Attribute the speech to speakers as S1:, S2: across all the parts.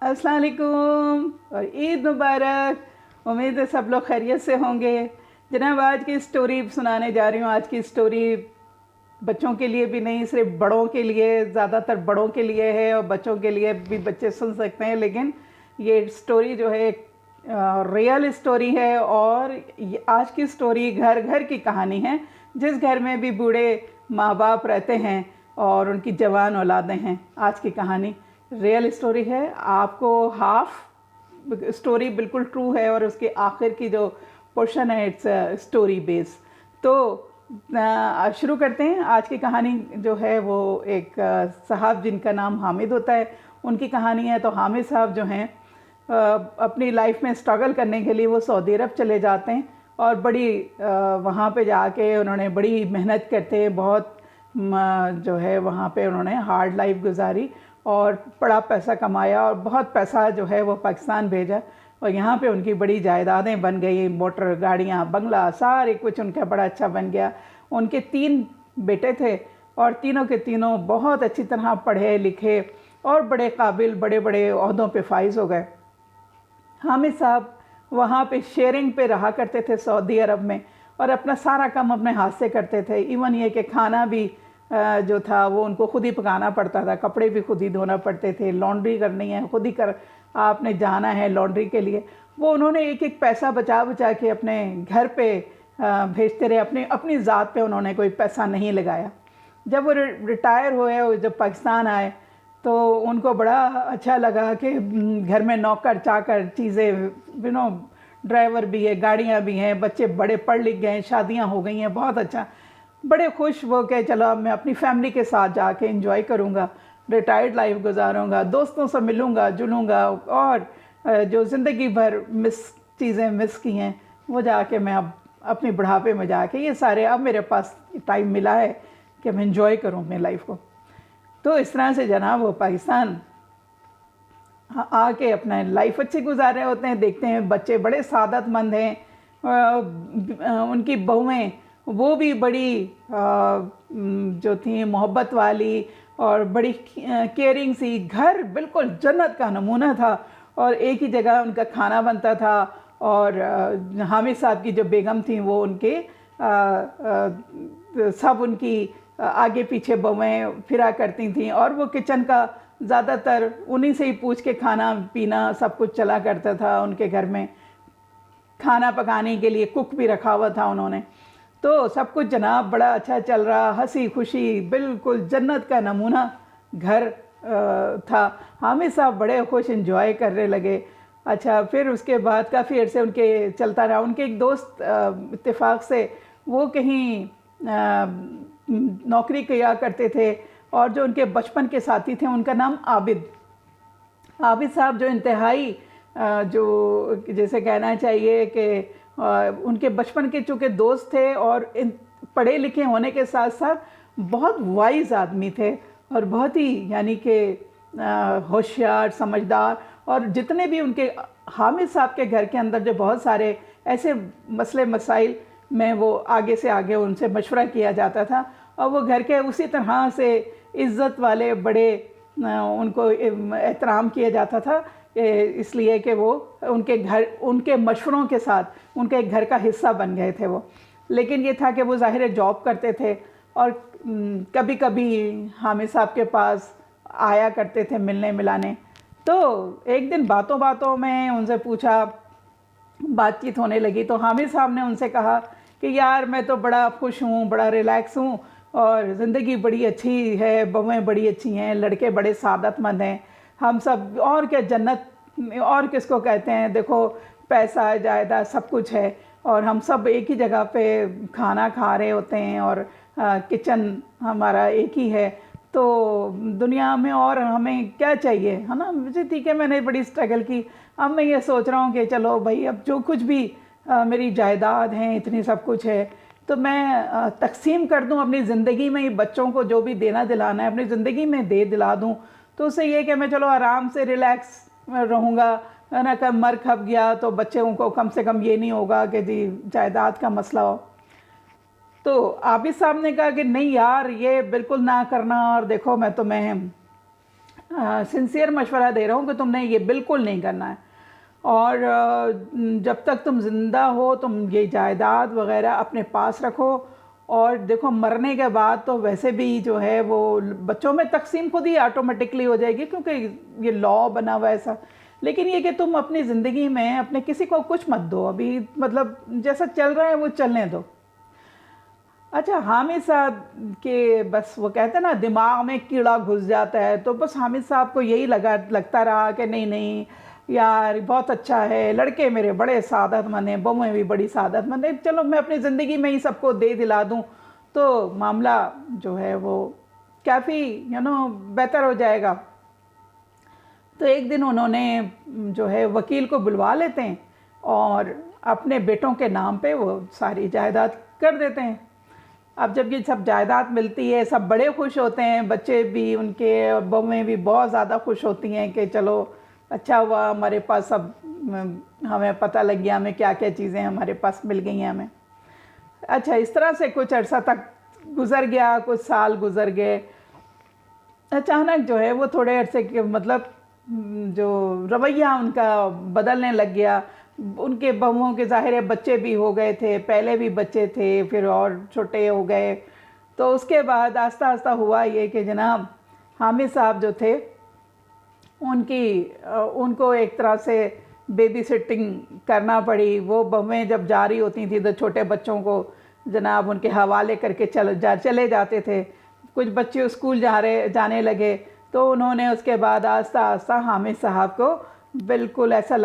S1: अस्सलाम वालेकुम और ईद मुबारक। उम्मीद है सब लोग खैरियत से होंगे। जनाब, आज की स्टोरी सुनाने जा रही हूँ। आज की स्टोरी बच्चों के लिए भी नहीं, सिर्फ बड़ों के लिए, ज़्यादातर बड़ों के लिए है और बच्चों के लिए भी बच्चे सुन सकते हैं। लेकिन ये स्टोरी जो है रियल स्टोरी है और आज की स्टोरी घर घर की कहानी है। जिस घर में भी बूढ़े माँ बाप रहते हैं और उनकी जवान औलादें हैं, आज की कहानी रियल स्टोरी है। आपको हाफ स्टोरी बिल्कुल ट्रू है और उसके आखिर की जो पोर्शन है इट्स स्टोरी बेस। तो शुरू करते हैं। आज की कहानी जो है वो एक साहब जिनका नाम हामिद होता है, उनकी कहानी है। तो हामिद साहब जो हैं अपनी लाइफ में स्ट्रगल करने के लिए वो सऊदी अरब चले जाते हैं और बड़ी वहाँ पे जाके उन्होंने बड़ी मेहनत करते हैं। बहुत जो है वहाँ पे उन्होंने हार्ड लाइफ गुजारी और बड़ा पैसा कमाया और बहुत पैसा जो है वो पाकिस्तान भेजा और यहाँ पे उनकी बड़ी जायदादें बन गई, मोटर गाड़ियाँ, बंगला, सारे कुछ उनका बड़ा अच्छा बन गया। उनके 3 बेटे थे और तीनों के तीनों बहुत अच्छी तरह पढ़े लिखे और बड़े काबिल, बड़े बड़े ओहदों पे फाइज हो गए। हामिद साहब वहाँ पे शेयरिंग पे रहा करते थे सऊदी अरब में और अपना सारा काम अपने हाथ से करते थे। इवन ये कि खाना भी जो था वो उनको खुद ही पकाना पड़ता था, कपड़े भी खुद ही धोना पड़ते थे, लॉन्ड्री करनी है खुद ही कर, आपने जाना है लॉन्ड्री के लिए। वो उन्होंने एक एक पैसा बचा बचा के अपने घर पे भेजते रहे। अपनी ज़ात पे उन्होंने कोई पैसा नहीं लगाया। जब वो रिटायर हुए, जब पाकिस्तान आए तो उनको बड़ा अच्छा लगा कि घर में नौकर चाकर चीज़ें, ड्राइवर भी है, गाड़ियाँ भी हैं, बच्चे बड़े पढ़ लिख गए, शादियाँ हो गई हैं, बहुत अच्छा। बड़े खुश वो कि चलो अब मैं अपनी फैमिली के साथ जाके एंजॉय करूँगा, रिटायर्ड लाइफ गुजारूँगा, दोस्तों से मिलूँगा जुलूँगा और जो ज़िंदगी भर चीज़ें मिस की हैं वो जाके मैं अब अपनी बुढ़ापे में जाके ये सारे, अब मेरे पास टाइम मिला है कि मैं एंजॉय करूँ अपनी लाइफ को। तो इस तरह से जनाब वो पाकिस्तान आके अपना लाइफ अच्छी गुजार रहे होते हैं। देखते हैं बच्चे बड़े सादतमंद हैं, उनकी बहुएँ वो भी बड़ी जो थी मोहब्बत वाली और बड़ी केयरिंग सी। घर बिल्कुल जन्नत का नमूना था और एक ही जगह उनका खाना बनता था। और हामिद साहब की जो बेगम थी वो उनके सब उनकी आगे पीछे बहुएँ फिरा करती थीं और वो किचन का ज़्यादातर उन्हीं से ही पूछ के खाना पीना सब कुछ चला करता था। उनके घर में खाना पकाने के लिए कुक भी रखा हुआ था उन्होंने। तो सब कुछ जनाब बड़ा अच्छा चल रहा, हंसी खुशी, बिल्कुल जन्नत का नमूना घर था। हामिद साहब बड़े खुश एंजॉय करने लगे। अच्छा, फिर उसके बाद काफ़ी अर्से उनके चलता रहा। उनके एक दोस्त इत्तेफाक से वो कहीं नौकरी किया करते थे और जो उनके बचपन के साथी थे उनका नाम आबिद साहब, जो इंतहाई जो जैसे कहना चाहिए कि उनके बचपन के चूँकि दोस्त थे और पढ़े लिखे होने के साथ साथ बहुत वाइज आदमी थे और बहुत ही यानी कि होशियार, समझदार। और जितने भी उनके हामिद साहब के घर के अंदर जो बहुत सारे ऐसे मसले मसाइल में वो आगे से आगे उनसे मशवरा किया जाता था और वो घर के उसी तरह से इज़्ज़त वाले, बड़े उनको एहतराम किया जाता था, इसलिए कि वो उनके मशवरों के साथ उनके घर का हिस्सा बन गए थे वो। लेकिन ये था कि वो ज़ाहिर जॉब करते थे और कभी कभी हामिद साहब के पास आया करते थे मिलने मिलाने। तो एक दिन बातों बातों में उनसे पूछा, बातचीत होने लगी तो हामिद साहब ने उनसे कहा कि यार मैं तो बड़ा खुश हूँ, बड़ा रिलैक्स हूँ और ज़िंदगी बड़ी अच्छी है, बहुएँ बड़ी अच्छी हैं, लड़के बड़े सादतमंद हैं, हम सब और क्या जन्नत और किसको कहते हैं, देखो पैसा जायदाद सब कुछ है और हम सब एक ही जगह पे खाना खा रहे होते हैं और किचन हमारा एक ही है। तो दुनिया में और हमें क्या चाहिए, है ना। मुझे ठीक है, मैंने बड़ी स्ट्रगल की। अब मैं ये सोच रहा हूँ कि चलो भाई, अब जो कुछ भी मेरी जायदाद है, इतनी सब कुछ है, तो मैं तकसीम कर दूँ अपनी ज़िंदगी में ही। बच्चों को जो भी देना दिलाना है अपनी ज़िंदगी में दे दिला दूँ। तो उससे ये कि मैं चलो आराम से रिलैक्स रहूँगा, है ना। कब मर खप गया तो बच्चों को कम से कम ये नहीं होगा कि जी जायदाद का मसला हो। तो आबिद साहब ने कहा कि नहीं यार, ये बिल्कुल ना करना, और देखो मैं तुम्हें सिंसियर मशवरा दे रहा हूँ कि तुमने ये बिल्कुल नहीं करना है। और जब तक तुम ज़िंदा हो तुम ये जायदाद वगैरह अपने पास रखो। और देखो मरने के बाद तो वैसे भी जो है वो बच्चों में तकसीम खुद ही ऑटोमेटिकली हो जाएगी, क्योंकि ये लॉ बना हुआ है ऐसा। लेकिन ये कि तुम अपनी ज़िंदगी में अपने किसी को कुछ मत दो अभी, मतलब जैसा चल रहा है वो चलने दो। अच्छा, हामिद साहब के बस वो कहते हैं ना दिमाग में कीड़ा घुस जाता है, तो बस हामिद साहब को यही लगता रहा कि नहीं नहीं यार बहुत अच्छा है, लड़के मेरे बड़े सादतमंद हैं, बहुएँ भी बड़ी सादतमंद हैं, चलो मैं अपनी ज़िंदगी में ही सबको दे दिला दूँ तो मामला जो है वो काफ़ी बेहतर हो जाएगा। तो एक दिन उन्होंने जो है वकील को बुलवा लेते हैं और अपने बेटों के नाम पे वो सारी जायदाद कर देते हैं। अब जब ये सब जायदाद मिलती है सब बड़े खुश होते हैं, बच्चे भी उनके और बहुएँ भी बहुत ज़्यादा खुश होती हैं कि चलो अच्छा हुआ हमारे पास सब, हमें पता लग गया हमें क्या क्या चीज़ें हमारे पास मिल गई हैं हमें। अच्छा, इस तरह से कुछ अर्सा तक गुज़र गया, कुछ साल गुज़र गए। अचानक जो है वो थोड़े अरसे के मतलब जो रवैया उनका बदलने लग गया। उनके बहुओं के ज़ाहिर है बच्चे भी हो गए थे, पहले भी बच्चे थे फिर और छोटे हो गए। तो उसके बाद आस्ता आस्ता हुआ ये कि जनाब हामिद साहब जो थे उनको एक तरह से बेबी सिटिंग करना पड़ी। वो बहुएँ जब जा रही होती थी तो छोटे बच्चों को जनाब उनके हवाले करके चले जाते थे। कुछ बच्चे स्कूल जाने लगे तो उन्होंने उसके बाद आस्ता आस्ता हामिद साहब को बिल्कुल ऐसा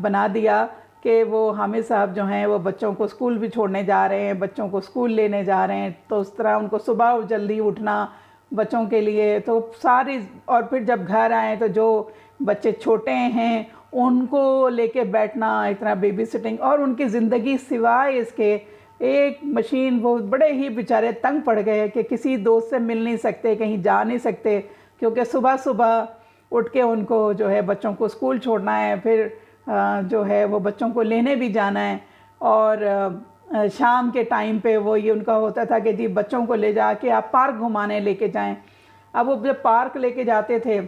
S1: बना दिया कि वो हामिद साहब जो हैं वो बच्चों को स्कूल भी छोड़ने जा रहे हैं, बच्चों को स्कूल लेने जा रहे हैं। तो उस तरह उनको सुबह जल्दी उठना बच्चों के लिए तो सारी, और फिर जब घर आए तो जो बच्चे छोटे हैं उनको लेके बैठना, इतना बेबी सिटिंग, और उनकी ज़िंदगी सिवाय इसके एक मशीन, वो बड़े ही बेचारे तंग पड़ गए कि किसी दोस्त से मिल नहीं सकते, कहीं जा नहीं सकते, क्योंकि सुबह सुबह उठ के उनको जो है बच्चों को स्कूल छोड़ना है, फिर जो है वो बच्चों को लेने भी जाना है। और शाम के टाइम पे वो ये उनका होता था कि जी बच्चों को ले जा के आप पार्क घुमाने लेके जाएं। अब वो जब पार्क लेके जाते थे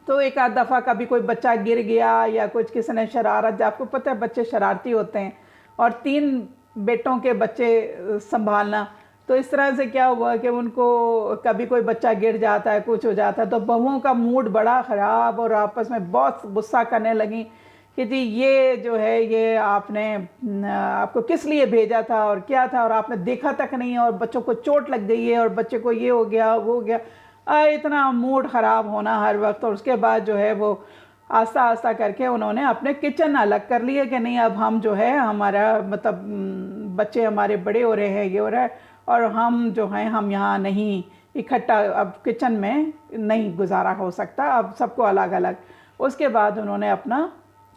S1: तो एक आध दफ़ा कभी कोई बच्चा गिर गया या कुछ किसी ने शरारत, आपको पता है बच्चे शरारती होते हैं, और 3 बेटों के बच्चे संभालना। तो इस तरह से क्या हुआ कि उनको कभी कोई बच्चा गिर जाता है, कुछ हो जाता है, तो बहुओं का मूड बड़ा ख़राब और आपस में बहुत गुस्सा करने लगी कि जी ये जो है ये आपको किस लिए भेजा था और क्या था, और आपने देखा तक नहीं, और बच्चों को चोट लग गई है और बच्चे को ये हो गया वो हो गया। इतना मूड ख़राब होना हर वक्त। और उसके बाद जो है वो आस्ता आस्ता करके उन्होंने अपने किचन अलग कर लिए कि नहीं अब हम जो है हमारा मतलब बच्चे हमारे बड़े हो रहे हैं, ये हो रहा है, और हम जो हैं हम यहाँ नहीं इकट्ठा, अब किचन में नहीं गुजारा हो सकता, अब सबको अलग अलग। उसके बाद उन्होंने अपना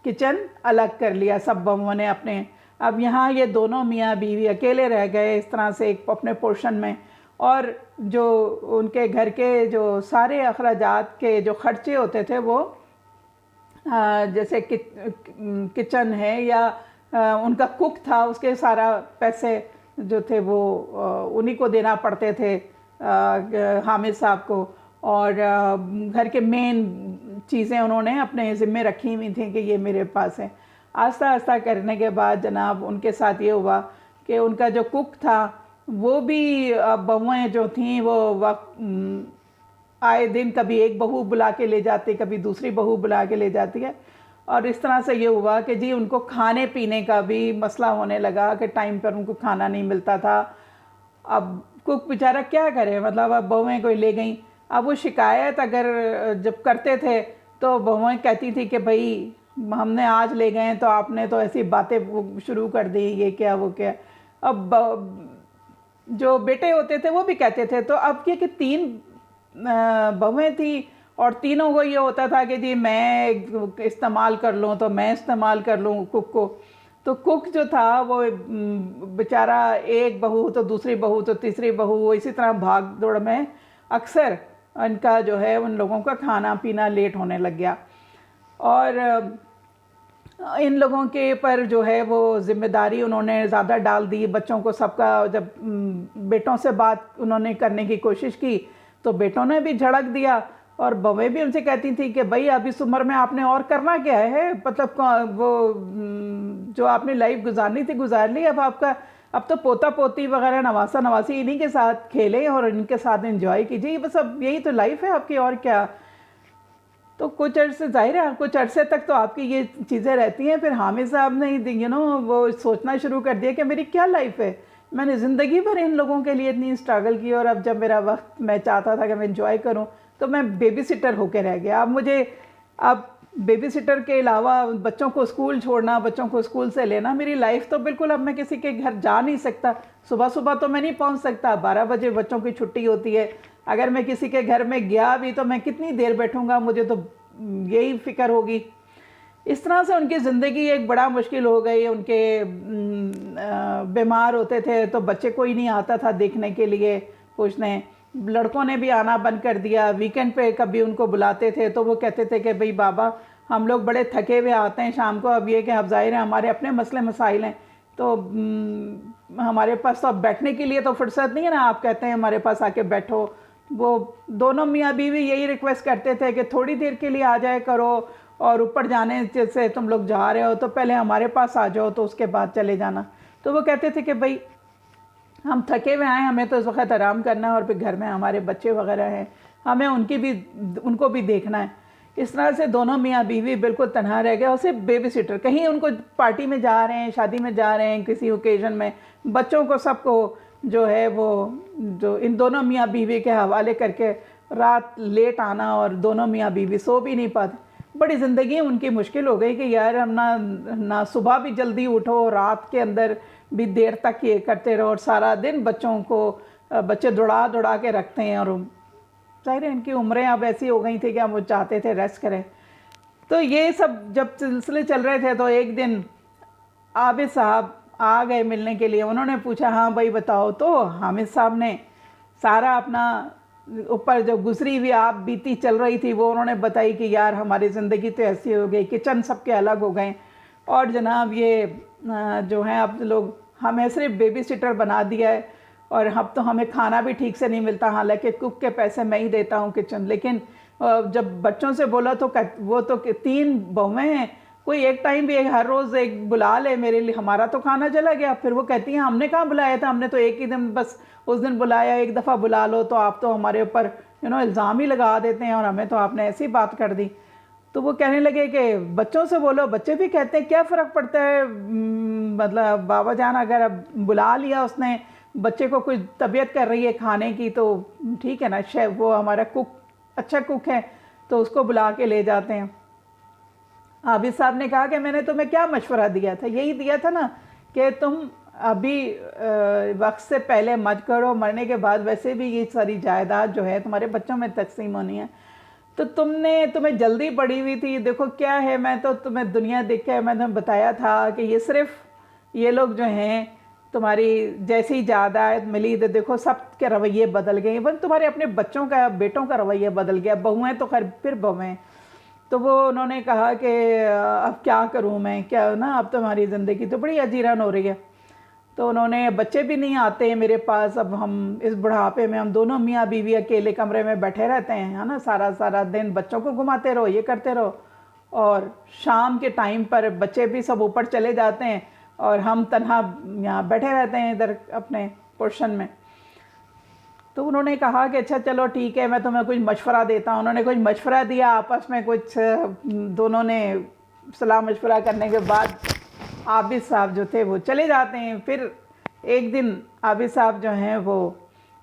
S1: किचन अलग कर लिया सब बहुओं ने अपने। अब यहाँ ये दोनों मियाँ बीवी अकेले रह गए इस तरह से एक अपने पोर्शन में। और जो उनके घर के जो सारे अखराजात के जो खर्चे होते थे वो जैसे किचन है या उनका कुक था उसके सारा पैसे जो थे वो उन्हीं को देना पड़ते थे हामिद साहब को। और घर के मेन चीज़ें उन्होंने अपने ज़िम्मे रखी हुई थी कि ये मेरे पास है। आस्ता आस्ता करने के बाद जनाब उनके साथ ये हुआ कि उनका जो कुक था वो भी बहुएँ जो थीं वो आए दिन कभी एक बहू बुला के ले जाती, कभी दूसरी बहू बुला के ले जाती है। और इस तरह से ये हुआ कि जी उनको खाने पीने का भी मसला होने लगा कि टाइम पर उनको खाना नहीं मिलता था। अब कुक बेचारा क्या करे, मतलब अब बहुएँ कोई ले गई। अब वो शिकायत अगर जब करते थे तो बहुएँ कहती थी कि भाई हमने आज ले गए तो आपने तो ऐसी बातें शुरू कर दी, ये क्या वो क्या। अब जो बेटे होते थे वो भी कहते थे। तो अब ये कि 3 बहुएँ थी और तीनों को ये होता था कि जी मैं इस्तेमाल कर लूँ तो मैं इस्तेमाल कर लूँ कुक को। तो कुक जो था वो बेचारा एक बहू तो दूसरी बहू तो तीसरी बहू, इसी तरह भाग दौड़ में अक्सर इनका जो है उन लोगों का खाना पीना लेट होने लग गया। और इन लोगों के पर जो है वो ज़िम्मेदारी उन्होंने ज़्यादा डाल दी बच्चों को सबका। जब बेटों से बात उन्होंने करने की कोशिश की तो बेटों ने भी झड़क दिया और बहूएं भी उनसे कहती थी कि भाई अब इस उम्र में आपने और करना क्या है, मतलब वो जो आपने लाइफ गुजारनी थी गुजार ली, अब तो पोता पोती वगैरह नवासा नवासी इन्हीं के साथ खेलें और इनके साथ एंजॉय कीजिए, बस अब यही तो लाइफ है आपकी, और क्या। तो कुछ अरसे जाहिर है कुछ अरसे तक तो आपकी ये चीज़ें रहती हैं। फिर हामिद साहब ने वो सोचना शुरू कर दिया कि मेरी क्या लाइफ है, मैंने ज़िंदगी भर इन लोगों के लिए इतनी स्ट्रगल की, और अब जब मेरा वक्त मैं चाहता था कि मैं इंजॉय करूं तो मैं बेबी सिटर होकर रह गया। अब बेबी सिटर के अलावा बच्चों को स्कूल छोड़ना, बच्चों को स्कूल से लेना, मेरी लाइफ तो बिल्कुल, अब मैं किसी के घर जा नहीं सकता, सुबह सुबह तो मैं नहीं पहुंच सकता, 12 बजे बच्चों की छुट्टी होती है, अगर मैं किसी के घर में गया भी तो मैं कितनी देर बैठूंगा, मुझे तो यही फिक्र होगी। इस तरह से उनकी ज़िंदगी एक बड़ा मुश्किल हो गई। उनके बीमार होते थे तो बच्चे कोई नहीं आता था देखने के लिए पूछने, लड़कों ने भी आना बंद कर दिया। वीकेंड पे कभी उनको बुलाते थे तो वो कहते थे कि भाई बाबा हम लोग बड़े थके हुए आते हैं शाम को, अब ये कि अब ज़ाहिर है हमारे अपने मसले मसाइल हैं, तो हमारे पास तो अब बैठने के लिए तो फुर्सत नहीं है ना, आप कहते हैं हमारे पास आके बैठो। वो दोनों मियाँ बीवी यही रिक्वेस्ट करते थे कि थोड़ी देर के लिए आ जाए करो, और ऊपर जाने जैसे तुम लोग जा रहे हो तो पहले हमारे पास आ जाओ तो उसके बाद चले जाना। तो वो कहते थे कि भाई हम थके हुए आए, हमें तो इस वक्त आराम करना है, और फिर घर में हमारे बच्चे वगैरह हैं, हमें उनको भी देखना है। इस तरह से दोनों मियाँ बीवी बिल्कुल तनहा रह गए, और सिर्फ बेबी सिटर, कहीं उनको पार्टी में जा रहे हैं, शादी में जा रहे हैं, किसी ओकेजन में, बच्चों को सबको जो है वो जो इन दोनों मियाँ बीवी के हवाले करके रात लेट आना, और दोनों मियाँ बीवी सो भी नहीं पाते। बड़ी ज़िंदगी उनकी मुश्किल हो गई कि यार हम ना सुबह भी जल्दी उठो, रात के अंदर भी देर तक ये करते रहो, और सारा दिन बच्चे दौड़ा दौड़ा के रखते हैं, और जाहिर है इनकी उम्रें अब ऐसी हो गई थी कि हम वो चाहते थे रेस्ट करें। तो ये सब जब सिलसिले चल रहे थे तो एक दिन आबिद साहब आ गए मिलने के लिए। उन्होंने पूछा हाँ भाई बताओ। तो हामिद साहब ने सारा अपना ऊपर जो गुजरी हुई आप बीती चल रही थी वो उन्होंने बताई कि यार हमारी ज़िंदगी तो ऐसी हो गई, किचन सबके अलग हो गए, और जनाब ये जो है अब लोग हमें सिर्फ बेबी सिटर बना दिया है, और अब तो हमें खाना भी ठीक से नहीं मिलता, हालांकि कुक के पैसे मैं ही देता हूँ किचन। लेकिन जब बच्चों से बोला तो वो तो 3 बहुएँ हैं, कोई एक टाइम भी हर रोज़ एक बुला ले मेरे लिए, हमारा तो खाना चला गया। फिर वो कहती हैं हमने कहाँ बुलाया था, हमने तो एक ही दिन बस उस दिन बुलाया, एक दफ़ा बुला लो तो आप तो हमारे ऊपर इल्ज़ाम ही लगा देते हैं, और हमें तो आपने ऐसी बात कर दी। तो वो कहने लगे कि बच्चों से बोलो, बच्चे भी कहते हैं क्या फ़र्क पड़ता है, मतलब बाबा जान अगर अब बुला लिया उसने, बच्चे को कुछ तबीयत कर रही है खाने की तो ठीक है ना, शेफ वो हमारा कुक अच्छा कुक है तो उसको बुला के ले जाते हैं। आबिद साहब ने कहा कि मैंने तुम्हें क्या मशवरा दिया था, यही दिया था ना कि तुम अभी वक्त से पहले मत करो, मरने के बाद वैसे भी ये सारी जायदाद जो है तुम्हारे बच्चों में तकसीम होनी है, तो तुम्हें जल्दी पड़ी हुई थी। देखो क्या है, मैं तो तुम्हें दुनिया देख के मैं तुम्हें बताया था कि ये सिर्फ ये लोग जो हैं तुम्हारी जैसी जायदाद मिली तो देखो सब के रवैये बदल गए, बस तुम्हारे अपने बच्चों का बेटों का रवैया बदल गया, बहुएँ तो खैर फिर बहुएँ। तो वो उन्होंने कहा कि अब क्या करूं मैं, क्या ना अब तो हमारी ज़िंदगी तो बड़ी अजीरन हो रही है। तो उन्होंने, बच्चे भी नहीं आते हैं मेरे पास, अब हम इस बुढ़ापे में हम दोनों मियाँ बीवी अकेले कमरे में बैठे रहते हैं, है ना, सारा दिन बच्चों को घुमाते रहो, ये करते रहो, और शाम के टाइम पर बच्चे भी सब ऊपर चले जाते हैं और हम तन्हा यहाँ बैठे रहते हैं इधर अपने पोर्शन में। तो उन्होंने कहा कि अच्छा चलो ठीक है, मैं तुम्हें कुछ मशवरा देता हूँ। उन्होंने कुछ मशवरा दिया, आपस में कुछ दोनों ने सलाह मशवरा करने के बाद आबिद साहब जो थे वो चले जाते हैं। फिर एक दिन आबिद साहब जो हैं वो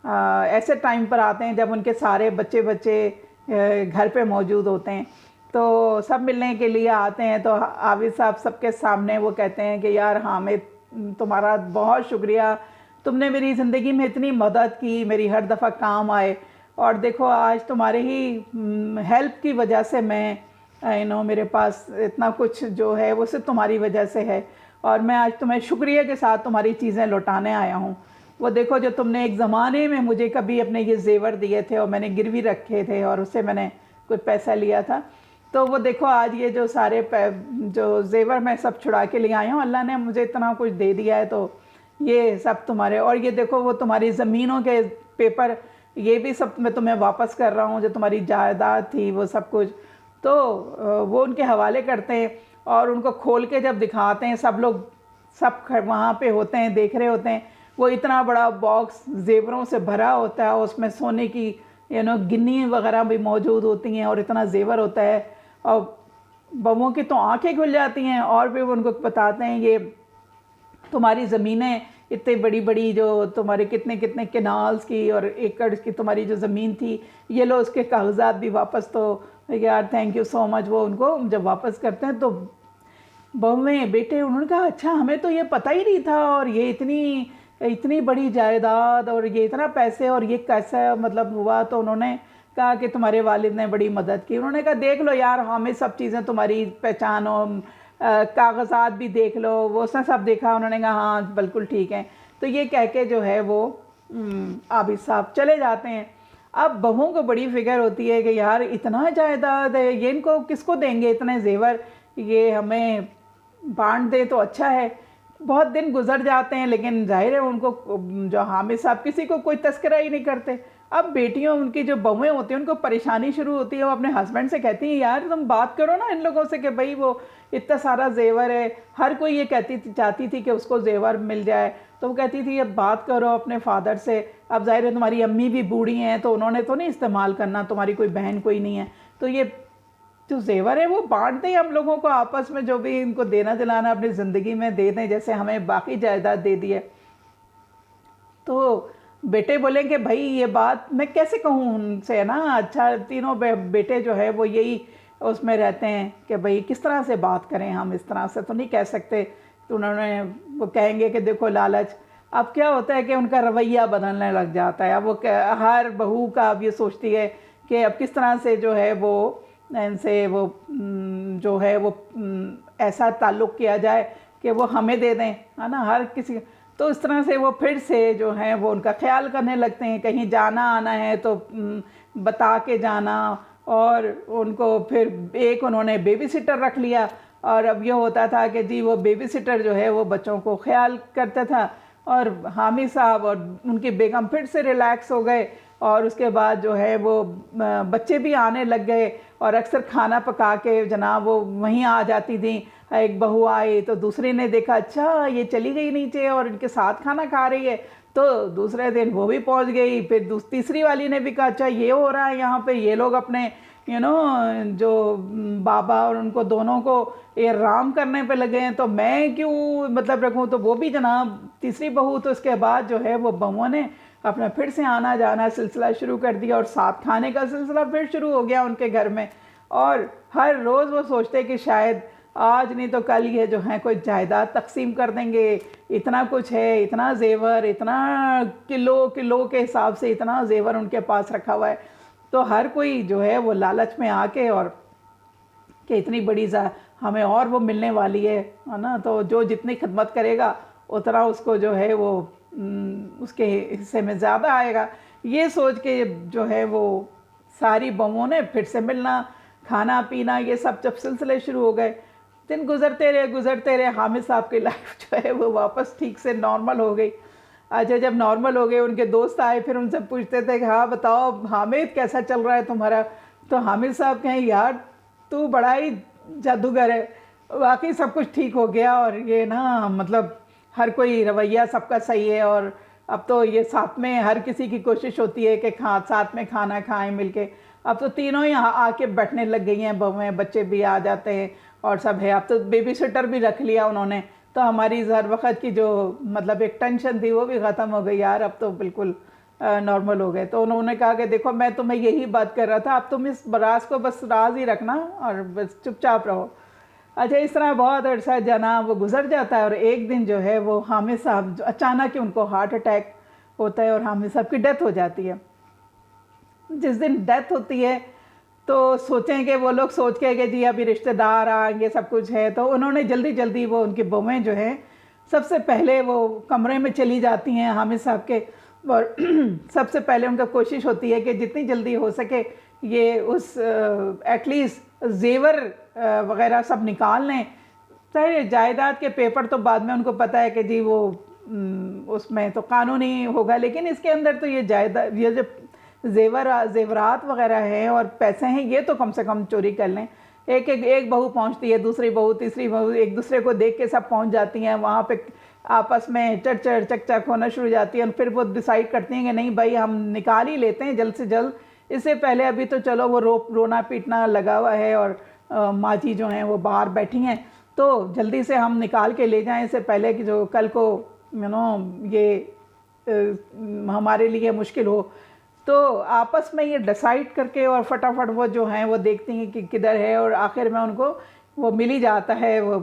S1: ऐसे टाइम पर आते हैं जब उनके सारे बच्चे घर पे मौजूद होते हैं, तो सब मिलने के लिए आते हैं। तो आबिद साहब सबके सामने वो कहते हैं कि यार हामिद तुम्हारा बहुत शुक्रिया, तुमने मेरी ज़िंदगी में इतनी मदद की, मेरी हर दफ़ा काम आए, और देखो आज तुम्हारे ही हेल्प की वजह से मैं मेरे पास इतना कुछ जो है वो सिर्फ तुम्हारी वजह से है, और मैं आज तुम्हें शुक्रिया के साथ तुम्हारी चीज़ें लौटाने आया हूँ। वो देखो जो तुमने एक ज़माने में मुझे कभी अपने ये जेवर दिए थे और मैंने गिरवी रखे थे और उससे मैंने कुछ पैसा लिया था, तो वो देखो आज ये जो सारे जो जेवर मैं सब छुड़ा के ले आया हूँ, अल्लाह ने मुझे इतना कुछ दे दिया है, तो ये सब तुम्हारे, और ये देखो वो तुम्हारी ज़मीनों के पेपर ये भी सब मैं तुम्हें वापस कर रहा हूँ, जो तुम्हारी जायदाद थी वो सब कुछ। तो वो उनके हवाले करते हैं और उनको खोल के जब दिखाते हैं, सब लोग सब वहाँ पे होते हैं, देख रहे होते हैं। वो इतना बड़ा बॉक्स जेवरों से भरा होता है, उसमें सोने की गिन्नी वगैरह भी मौजूद होती हैं और इतना जेवर होता है। और बहुओं की तो आंखें खुल जाती हैं और फिर वो उनको बताते हैं, ये तुम्हारी ज़मीनें इतनी बड़ी बड़ी, जो तुम्हारे कितने कितने केनाल्स की और एकड़ की तुम्हारी जो ज़मीन थी, ये लो उसके कागजात भी वापस। तो यार थैंक यू सो मच। वो उनको जब वापस करते हैं तो बहुएं बेटे उन्होंने कहा अच्छा हमें तो ये पता ही नहीं था, और ये इतनी इतनी बड़ी जायदाद और ये इतना पैसे और ये कैसा मतलब हुआ। तो उन्होंने कहा कि तुम्हारे वालिद ने बड़ी मदद की। उन्होंने कहा देख लो यार, हमें सब चीज़ें तुम्हारी पहचान और कागजात भी देख लो। वो उसने सब देखा, उन्होंने कहा हाँ बिल्कुल ठीक है। तो ये कह के जो है वो आबिद साहब चले जाते हैं। अब बहुओं को बड़ी फिक्र होती है कि यार इतना जायदाद है, ये इनको किसको देंगे, इतने जेवर, ये हमें बांट दे तो अच्छा है। बहुत दिन गुजर जाते हैं, लेकिन जाहिर है उनको जो हामिद साहब किसी को कोई तस्करा ही नहीं करते। अब बेटियों उनकी जो बहुएं होती हैं उनको परेशानी शुरू होती है। वो अपने हस्बैंड से कहती हैं यार तुम बात करो ना इन लोगों से कि भाई वो इतना सारा जेवर है, हर कोई ये चाहती थी कि उसको जेवर मिल जाए। तो वो कहती थी अब बात करो अपने फादर से। अब जाहिर है तुम्हारी अम्मी भी बूढ़ी हैं, तो उन्होंने तो नहीं इस्तेमाल करना, तुम्हारी कोई बहन कोई नहीं है, तो ये जो जेवर है वो बांट दें हम लोगों को आपस में, जो भी इनको देना दिलाना अपनी ज़िंदगी में दे दें, जैसे हमें बाकी जायदाद दे दी है। तो बेटे बोले कि भाई ये बात मैं कैसे कहूँ उनसे ना। अच्छा तीनों बेटे जो है वो यही उसमें रहते हैं कि भाई किस तरह से बात करें, हम इस तरह से तो नहीं कह सकते। तो उन्होंने वो कहेंगे कि देखो लालच। अब क्या होता है कि उनका रवैया बदलने लग जाता है। अब वो हर बहू का अब ये सोचती है कि अब किस तरह से जो है वो इनसे वो जो है वो ऐसा ताल्लुक़ किया जाए कि वो हमें दे दें, है ना, हर किसी। तो इस तरह से वो फिर से जो है वो उनका ख्याल करने लगते हैं। कहीं जाना आना है तो बता के जाना, और उनको फिर एक उन्होंने बेबी सिटर रख लिया। और अब ये होता था कि जी वो बेबी सिटर जो है वो बच्चों को ख्याल करता था, और हामिद साहब और उनकी बेगम फिर से रिलैक्स हो गए। और उसके बाद जो है वो बच्चे भी आने लग गए, और अक्सर खाना पका के जनाब वो वहीं आ जाती थी। एक बहू आई तो दूसरी ने देखा अच्छा ये चली गई नीचे और इनके साथ खाना खा रही है, तो दूसरे दिन वो भी पहुंच गई। फिर तीसरी वाली ने भी कहा अच्छा ये हो रहा है यहाँ पे, ये लोग अपने जो बाबा और उनको दोनों को ये राम करने पे लगे हैं, तो मैं क्यों मतलब रखूँ। तो वो भी जनाब तीसरी बहू, तो उसके बाद जो है वो बहुओं ने अपना फिर से आना जाना सिलसिला शुरू कर दिया, और साथ खाने का सिलसिला फिर शुरू हो गया उनके घर में। और हर रोज़ वो सोचते कि शायद आज नहीं तो कल ये जो है कोई जायदाद तकसीम कर देंगे। इतना कुछ है, इतना जेवर, इतना किलो किलो के हिसाब से इतना जेवर उनके पास रखा हुआ है। तो हर कोई जो है वो लालच में आके, और कि इतनी बड़ी हमें और वो मिलने वाली है ना, तो जो जितनी खिदमत करेगा उतना उसको जो है वो उसके हिस्से में ज़्यादा आएगा। ये सोच के जो है वो सारी बहुओं ने फिर से मिलना, खाना पीना, ये सब जब सिलसिले शुरू हो गए। दिन गुजरते रहे, हामिद साहब की लाइफ जो है वो वापस ठीक से नॉर्मल हो गई। अच्छा जब नॉर्मल हो गए, उनके दोस्त आए, फिर उनसे पूछते थे कि हाँ बताओ हामिद कैसा चल रहा है तुम्हारा। तो हामिद साहब कहें यार तू बड़ा ही जादूगर है, वाकई सब कुछ ठीक हो गया, और ये ना मतलब हर कोई रवैया सबका सही है, और अब तो ये साथ में हर किसी की कोशिश होती है कि साथ में खाना खाएं मिलके। अब तो तीनों ही आके बैठने लग गई हैं बहुएं, बच्चे भी आ जाते हैं और सब है। अब तो बेबी सिटर भी रख लिया उन्होंने, तो हमारी हर वक्त की जो मतलब एक टेंशन थी वो भी ख़त्म हो गई यार, अब तो बिल्कुल नॉर्मल हो गए। तो उन्होंने कहा कि देखो मैं तुम्हें यही बात कर रहा था, अब तुम इस राज को बस राज ही रखना और बस चुपचाप रहो। अच्छा इस तरह बहुत अरसा जना वो गुजर जाता है, और एक दिन जो है वो हामिद साहब अचानक ही उनको हार्ट अटैक होता है और हामिद साहब की डेथ हो जाती है। जिस दिन डेथ होती है तो सोचें कि वो लोग सोच के कि जी अभी रिश्तेदार आएंगे सब कुछ है, तो उन्होंने जल्दी जल्दी वो उनकी बहुएं जो हैं सबसे पहले वो कमरे में चली जाती हैं हामिद साहब के, और सबसे पहले उनका कोशिश होती है कि जितनी जल्दी हो सके ये उस एटलीस्ट जेवर वगैरह सब निकाल लें। चाहे जायदाद के पेपर तो बाद में उनको पता है कि जी वो उसमें तो कानूनी होगा, लेकिन इसके अंदर तो ये जायदाद, ये जो जेवरात वगैरह हैं और पैसे हैं, ये तो कम से कम चोरी कर लें। एक बहू पहुंचती है, दूसरी बहू, तीसरी बहू, एक दूसरे को देख के सब पहुंच जाती हैं वहाँ पे, आपस में चढ़ चक होना शुरू हो जाती है। और फिर वो डिसाइड करती हैं कि नहीं भाई, हम निकाल ही लेते हैं जल्द से जल्द, इससे पहले अभी तो चलो वो रोना पीटना लगा हुआ है और माँ जी जो हैं वो बाहर बैठी हैं, तो जल्दी से हम निकाल के ले जाएं, इससे पहले कि जो कल को ये हमारे लिए मुश्किल हो। तो आपस में ये डिसाइड करके और फटाफट वो जो हैं वो देखती हैं कि किधर है, और आखिर में उनको वो मिल ही जाता है वो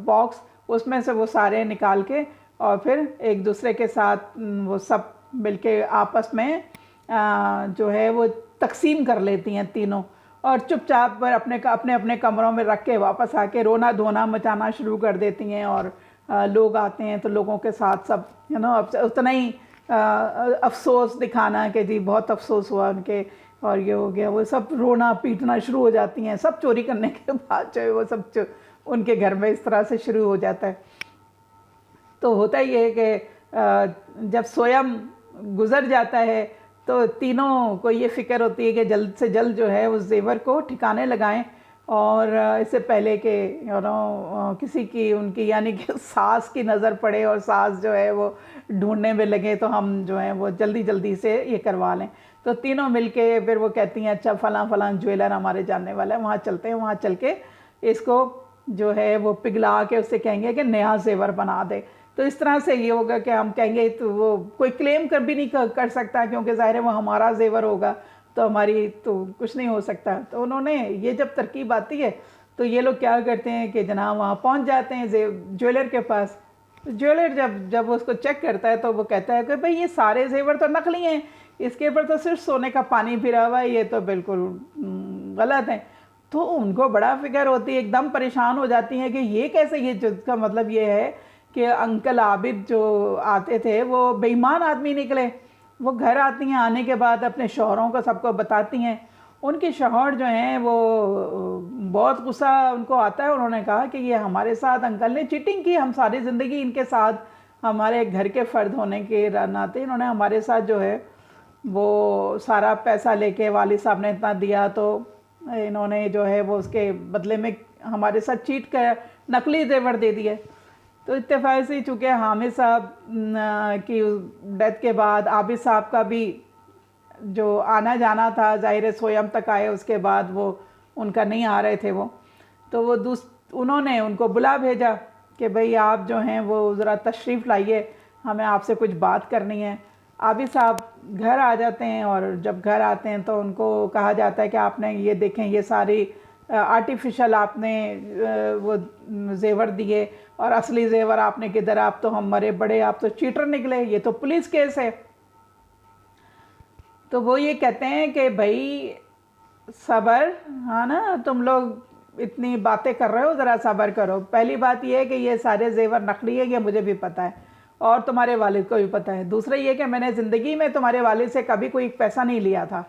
S1: बॉक्स, उसमें से वो सारे निकाल के और फिर एक दूसरे के साथ वो सब मिलके आपस में जो है वो तकसीम कर लेती हैं तीनों, और चुपचाप पर अपने अपने कमरों में रख के वापस आके रोना धोना मचाना शुरू कर देती हैं। और लोग आते हैं तो लोगों के साथ सब अब उतना ही अफसोस दिखाना कि जी बहुत अफसोस हुआ उनके और ये हो गया, वो सब रोना पीटना शुरू हो जाती हैं। सब चोरी करने के बाद जो है वो सब उनके घर में इस तरह से शुरू हो जाता है। तो होता ही है कि जब स्वयं गुज़र जाता है तो तीनों को ये फ़िक्र होती है कि जल्द से जल्द जो है उस जेवर को ठिकाने लगाएं, और इससे पहले कि किसी की उनकी यानी कि सास की नज़र पड़े और सास जो है वो ढूंढने में लगे, तो हम जो है वो जल्दी से ये करवा लें। तो तीनों मिलके फिर वो कहती हैं अच्छा फलां ज्वेलर हमारे जानने वाला है, वहाँ चलते हैं, वहाँ चल के इसको जो है वो पिघला के उससे कहेंगे कि नया जेवर बना दे। तो इस तरह से ये होगा कि हम कहेंगे तो वो कोई क्लेम कर भी नहीं कर सकता, क्योंकि ज़ाहिर है वो हमारा जेवर होगा, तो हमारी तो कुछ नहीं हो सकता। तो उन्होंने ये जब तरकीब आती है तो ये लोग क्या करते हैं कि जनाब वहाँ पहुँच जाते हैं ज्वेलर के पास। ज्वेलर जब उसको चेक करता है तो वो कहता है कि भाई ये सारे जेवर तो नकली हैं, इसके ऊपर तो सिर्फ सोने का पानी फिरा हुआ है, ये तो बिल्कुल गलत है। तो उनको बड़ा फिक्र होती है, एकदम परेशान हो जाती हैं कि ये कैसे, ये जिसका मतलब ये है कि अंकल आबिद जो आते थे वो बेईमान आदमी निकले। वो घर आती हैं, आने के बाद अपने शौहरों को सबको बताती हैं। उनके शौहर जो हैं वो बहुत गुस्सा उनको आता है। उन्होंने कहा कि ये हमारे साथ अंकल ने चीटिंग की, हम सारी ज़िंदगी इनके साथ, हमारे घर के फ़र्द होने के नाते इन्होंने हमारे साथ जो है वो सारा पैसा लेके, वालिद साहब ने इतना दिया तो इन्होंने जो है वो उसके बदले में हमारे साथ चीट कर नकली जेवर दे दिए। तो इत्तेफाक से चूँकि हामिद साहब की डेथ के बाद आबिद साहब का भी जो आना जाना था, ज़ाहिर स्वयं तक आए, उसके बाद वो उनका नहीं आ रहे थे वो, तो वो उन्होंने उनको बुला भेजा कि भाई आप जो हैं वो ज़रा तशरीफ़ लाइए, हमें आपसे कुछ बात करनी है। आबिद साहब घर आ जाते हैं, और जब घर आते हैं तो उनको कहा जाता है कि आपने ये देखें, ये सारी आर्टिफिशियल आपने वो जेवर दिए और असली जेवर आपने किधर, आप तो हम मरे बड़े, आप तो चीटर निकले, ये तो पुलिस केस है। तो वो ये कहते हैं कि भाई सब्र, हाँ ना, तुम लोग इतनी बातें कर रहे हो, ज़रा सब्र करो। पहली बात ये है कि ये सारे जेवर नकली है, ये मुझे भी पता है और तुम्हारे वालिद को भी पता है। दूसरा ये कि मैंने ज़िंदगी में तुम्हारे वालिद से कभी कोई पैसा नहीं लिया था,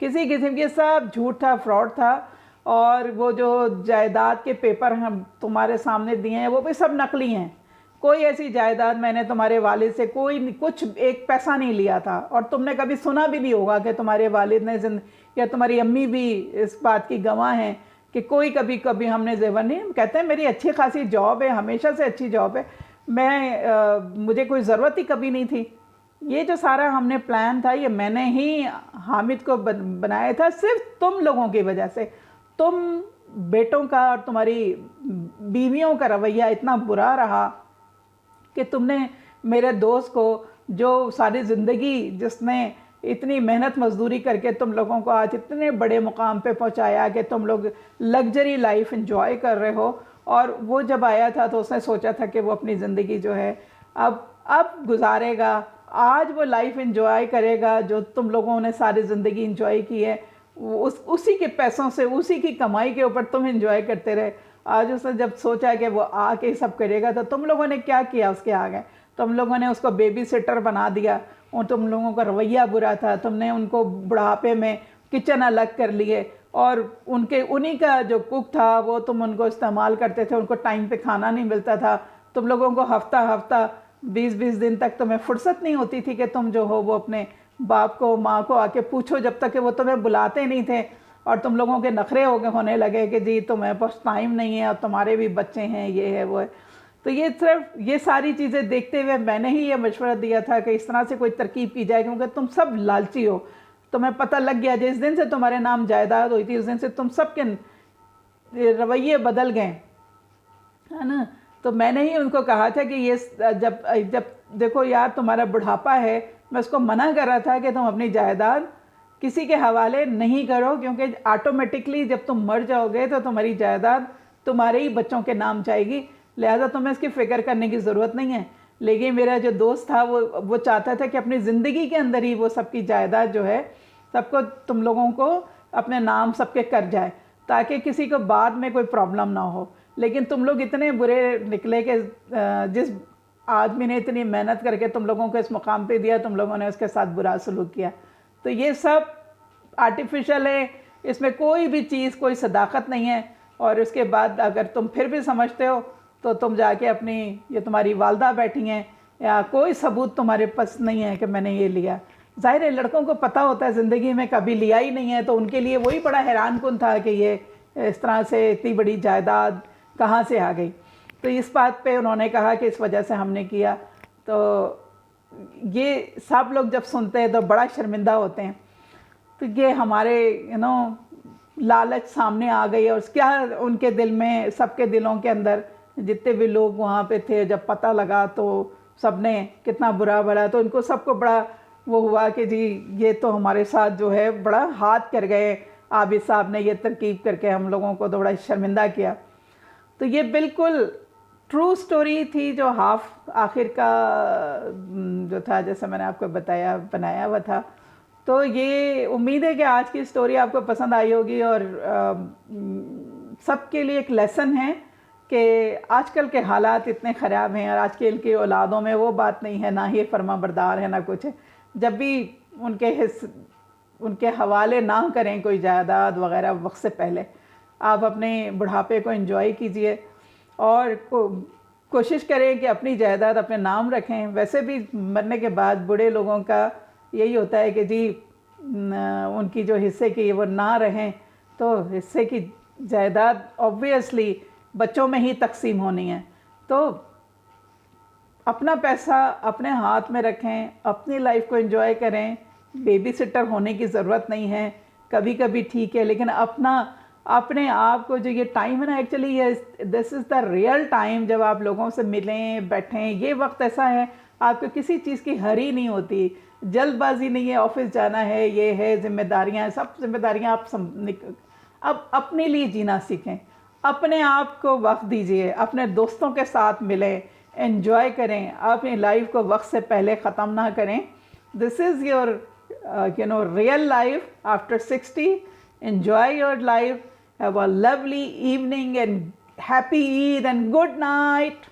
S1: किसी किस्म के, सब झूठ था, फ्रॉड था। और वो जो जायदाद के पेपर हम तुम्हारे सामने दिए हैं वो भी सब नकली हैं। कोई ऐसी जायदाद मैंने तुम्हारे वालिद से कोई कुछ एक पैसा नहीं लिया था, और तुमने कभी सुना भी नहीं होगा कि तुम्हारे वालिद ने या तुम्हारी अम्मी भी इस बात की गवाह हैं कि कोई कभी हमने जेवर नहीं। कहते हैं मेरी अच्छी खासी जॉब है, हमेशा से अच्छी जॉब है, मुझे कोई ज़रूरत ही कभी नहीं थी। ये जो सारा हमने प्लान था ये मैंने ही हामिद को बनाया था, सिर्फ तुम लोगों की वजह से। तुम बेटों का और तुम्हारी बीवियों का रवैया इतना बुरा रहा कि तुमने मेरे दोस्त को, जो सारी ज़िंदगी जिसने इतनी मेहनत मजदूरी करके तुम लोगों को आज इतने बड़े मुकाम पे पहुंचाया कि तुम लोग लग्जरी लाइफ एंजॉय कर रहे हो, और वो जब आया था तो उसने सोचा था कि वो अपनी ज़िंदगी जो है अब गुजारेगा, आज वो लाइफ एंजॉय करेगा जो तुम लोगों ने सारी ज़िंदगी एंजॉय की है, उसी के पैसों से, उसी की कमाई के ऊपर तुम एंजॉय करते रहे। आज उसने जब सोचा कि वो आके सब करेगा तो तुम लोगों ने क्या किया उसके आगे? तुम लोगों ने उसको बेबी सिटर बना दिया, और तुम लोगों का रवैया बुरा था। तुमने उनको बुढ़ापे में किचन अलग कर लिए, और उन्हीं का जो कुक था वो तुम उनको इस्तेमाल करते थे, उनको टाइम पे खाना नहीं मिलता था। तुम लोगों को हफ्ता 20-20 दिन तक तुम्हें फुर्सत नहीं होती थी कि तुम जो हो वो अपने बाप को माँ को आके पूछो, जब तक कि वो तुम्हें बुलाते नहीं थे और तुम लोगों के नखरे होने लगे कि जी तुम्हें पास टाइम नहीं है और तुम्हारे भी बच्चे हैं, ये है वो है। तो ये सिर्फ ये सारी चीज़ें देखते हुए मैंने ही ये मशवरा दिया था कि इस तरह से कोई तरकीब की जाए, क्योंकि तुम सब लालची हो। तुम्हें पता लग गया जिस दिन से तुम्हारे नाम जायदाद हुई थी उस दिन से तुम सबके रवैये बदल गए, है ना। तो मैंने ही उनको कहा था कि ये जब जब देखो यार तुम्हारा बुढ़ापा है, मैं उसको मना कर रहा था कि तुम अपनी जायदाद किसी के हवाले नहीं करो, क्योंकि ऑटोमेटिकली जब तुम मर जाओगे तो तुम्हारी जायदाद तुम्हारे ही बच्चों के नाम जाएगी, लिहाजा तुम्हें इसकी फ़िक्र करने की ज़रूरत नहीं है। लेकिन मेरा जो दोस्त था वो चाहता था कि अपनी ज़िंदगी के अंदर ही वो सबकी जायदाद जो है सबको तुम लोगों को अपने नाम सबके कर जाए, ताकि किसी को बाद में कोई प्रॉब्लम ना हो। लेकिन तुम लोग इतने बुरे निकले कि जिस आदमी ने इतनी मेहनत करके तुम लोगों को इस मुकाम पे दिया, तुम लोगों ने उसके साथ बुरा सलूक किया। तो ये सब आर्टिफिशियल है, इसमें कोई भी चीज़, कोई सदाकत नहीं है। और उसके बाद अगर तुम फिर भी समझते हो तो तुम जाके अपनी, ये तुम्हारी वालदा बैठी हैं या कोई सबूत तुम्हारे पास नहीं है कि मैंने ये लिया। ज़ाहिर है लड़कों को पता होता है ज़िंदगी में कभी लिया ही नहीं है, तो उनके लिए वही बड़ा हैरान कुन था कि ये इस तरह से इतनी बड़ी जायदाद कहाँ से आ गई। तो इस बात पे उन्होंने कहा कि इस वजह से हमने किया। तो ये सब लोग जब सुनते हैं तो बड़ा शर्मिंदा होते हैं। तो ये हमारे लालच सामने आ गई, और क्या उनके दिल में, सबके दिलों के अंदर जितने भी लोग वहाँ पे थे, जब पता लगा तो सब ने कितना बुरा भला, तो इनको सबको बड़ा वो हुआ कि जी ये तो हमारे साथ जो है बड़ा हाथ कर गए, आबिद साहब ने ये तरकीब करके हम लोगों को तो बड़ा शर्मिंदा किया। तो ये बिल्कुल ट्रू स्टोरी थी जो हाफ आखिर का जो था, जैसे मैंने आपको बताया, बनाया हुआ था। तो ये उम्मीद है कि आज की स्टोरी आपको पसंद आई होगी, और सबके लिए एक लेसन है कि आजकल के हालात इतने ख़राब हैं और आजकल की औलादों में वो बात नहीं है, ना ही फर्मा बरदार है ना कुछ है। जब भी उनके हवाले ना करें कोई जायदाद वगैरह वक्त से पहले, आप अपने बुढ़ापे को एंजॉय कीजिए और कोशिश करें कि अपनी जायदाद अपने नाम रखें। वैसे भी मरने के बाद बूढ़े लोगों का यही होता है कि जी उनकी जो हिस्से की वो ना रहें, तो हिस्से की जायदाद ऑब्वियसली बच्चों में ही तकसीम होनी है। तो अपना पैसा अपने हाथ में रखें, अपनी लाइफ को एंजॉय करें। बेबी सिटर होने की ज़रूरत नहीं है, कभी कभी ठीक है, लेकिन अपने आप को जो ये टाइम है ना, एक्चुअली ये this is the real time जब आप लोगों से मिलें, बैठें। ये वक्त ऐसा है आपको किसी चीज़ की हरी नहीं होती, जल्दबाजी नहीं है, ऑफिस जाना है, ये है, जिम्मेदारियां हैं, सब जिम्मेदारियां आप अब अपने लिए जीना सीखें, अपने आप को वक्त दीजिए, अपने दोस्तों के साथ मिलें, एंजॉय करें, अपनी लाइफ को वक्त से पहले ख़त्म ना करें। This is your real life after 60. Enjoy your life. Have a lovely evening and happy Eid and good night.